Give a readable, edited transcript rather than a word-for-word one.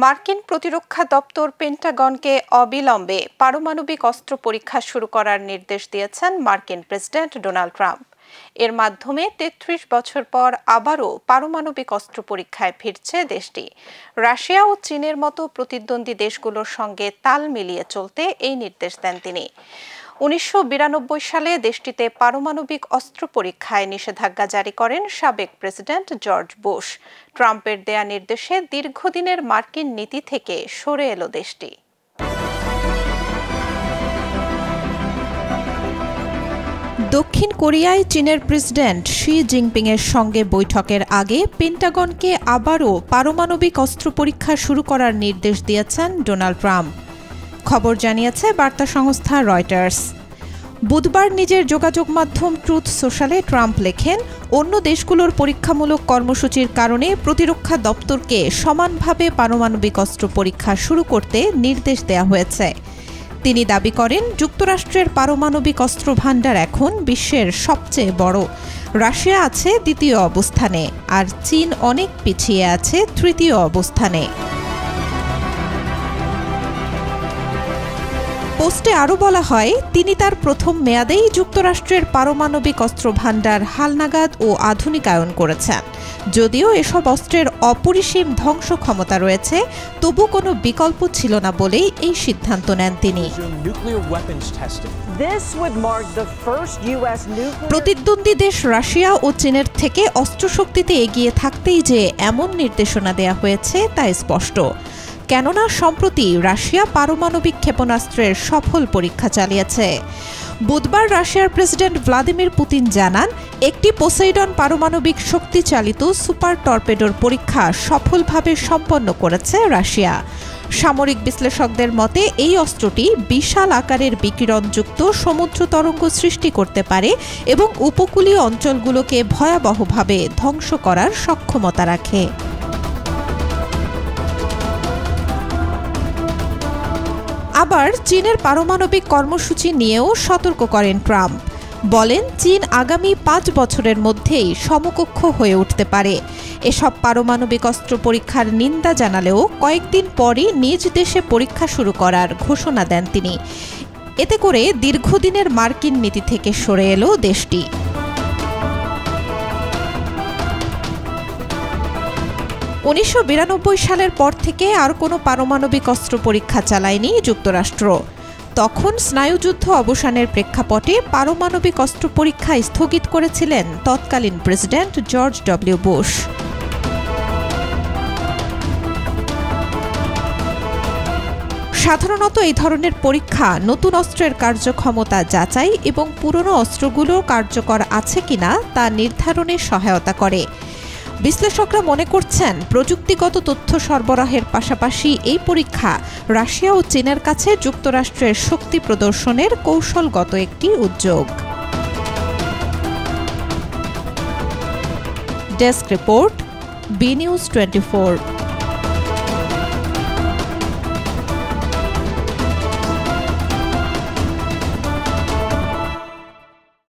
মার্কিন প্রতিরক্ষা দপ্তর পেন্টাগনকে অবিলম্বে পারমাণবিক অস্ত্র পরীক্ষা শুরু করার নির্দেশ দিয়েছেন মার্কিন প্রেসিডেন্ট ডোনাল্ড ট্রাম্প। এর মাধ্যমে ৩৩ বছর পর আবারও পারমাণবিক অস্ত্র পরীক্ষায় ফিরছে দেশটি। রাশিয়া ও চীনের মতো প্রতিদ্বন্দ্বী দেশগুলোর সঙ্গে তাল মিলিয়ে চলতে এই নির্দেশ দেন তিনি। ১৯৯২ সালে দেশটিতে পারমাণবিক অস্ত্র পরীক্ষায় নিষেধাজ্ঞা জারি করেন সাবেক প্রেসিডেন্ট জর্জ বুশ। ট্রাম্পের দেয়া নির্দেশে দীর্ঘদিনের মার্কিন নীতি থেকে সরে এলো দেশটি। দক্ষিণ কোরিয়ায় চীনের প্রেসিডেন্ট শি জিনপিংয়ের সঙ্গে বৈঠকের আগে পেন্টাগনকে আবারও পারমাণবিক অস্ত্র পরীক্ষা শুরু করার নির্দেশ দিয়েছেন ডোনাল্ড ট্রাম্প। খবর জানিয়েছে বার্তা সংস্থা রয়টার্স। বুধবার নিজের যোগাযোগ মাধ্যম ট্রুথ সোশ্যালে ট্রাম্প লেখেন, অন্য দেশগুলোর পরীক্ষামূলক কর্মসূচির কারণে প্রতিরক্ষা দপ্তরকে সমানভাবে পারমাণবিক অস্ত্র পরীক্ষা শুরু করতে নির্দেশ দেওয়া হয়েছে। তিনি দাবি করেন, যুক্তরাষ্ট্রের পারমাণবিক অস্ত্র ভাণ্ডার এখন বিশ্বের সবচেয়ে বড়। রাশিয়া আছে দ্বিতীয় অবস্থানে, আর চীন অনেক পিছিয়ে আছে তৃতীয় অবস্থানে। পোস্টে আরও বলা হয়, তিনি তার প্রথম মেয়াদেই যুক্তরাষ্ট্রের পারমাণবিক অস্ত্র ভাণ্ডার হালনাগাদ ও আধুনিকায়ন করেছেন। যদিও এসব অস্ত্রের অপরিসীম ধ্বংস ক্ষমতা রয়েছে, তবু কোনো বিকল্প ছিল না বলেই এই সিদ্ধান্ত নেন তিনি। প্রতিদ্বন্দ্বী দেশ রাশিয়া ও চীনের থেকে অস্ত্রশক্তিতে এগিয়ে থাকতেই যে এমন নির্দেশনা দেয়া হয়েছে তা স্পষ্ট। কেননা সম্প্রতি রাশিয়া পারমাণবিক ক্ষেপণাস্ত্রের সফল পরীক্ষা চালিয়েছে। বুধবার রাশিয়ার প্রেসিডেন্ট ভ্লাদিমির পুতিন জানান, একটি পোসাইডন পারমাণবিক শক্তি চালিত সুপার টর্পেডোর পরীক্ষা সফলভাবে সম্পন্ন করেছে রাশিয়া। সামরিক বিশ্লেষকদের মতে এই অস্ত্রটি বিশাল আকারের বিকিরণযুক্ত সমুদ্র তরঙ্গ সৃষ্টি করতে পারে এবং উপকূলীয় অঞ্চলগুলোকে ভয়াবহভাবে ধ্বংস করার সক্ষমতা রাখে। আবার চীনের পারমাণবিক কর্মসূচি নিয়েও সতর্ক করেন ট্রাম্প। বলেন, চীন আগামী ৫ বছরের মধ্যেই সমকক্ষ হয়ে উঠতে পারে। এসব পারমাণবিক অস্ত্র পরীক্ষার নিন্দা জানালেও কয়েকদিন পরই নিজ দেশে পরীক্ষা শুরু করার ঘোষণা দেন তিনি। এতে করে দীর্ঘদিনের মার্কিন নীতি থেকে সরে এলো দেশটি। ১৯৯২ সালের পর থেকে আর কোনো পারমাণবিক অস্ত্র পরীক্ষা চালায়নি যুক্তরাষ্ট্র। তখন স্নায়ুযুদ্ধ অবসানের প্রেক্ষাপটে পারমাণবিক অস্ত্র পরীক্ষা স্থগিত করেছিলেন তৎকালীন প্রেসিডেন্ট জর্জ ডব্লিউ বুশ। সাধারণত এই ধরনের পরীক্ষা নতুন অস্ত্রের কার্যক্ষমতা যাচাই এবং পুরনো অস্ত্রগুলো কার্যকর আছে কিনা তা নির্ধারণে সহায়তা করে। বিশ্লেষকরা মনে করছেন, প্রযুক্তিগত তথ্য সরবরাহের পাশাপাশি এই পরীক্ষা রাশিয়া ও চীনের কাছে যুক্তরাষ্ট্রের শক্তি প্রদর্শনের কৌশলগত একটি উদ্যোগ। Desk report, B news 24।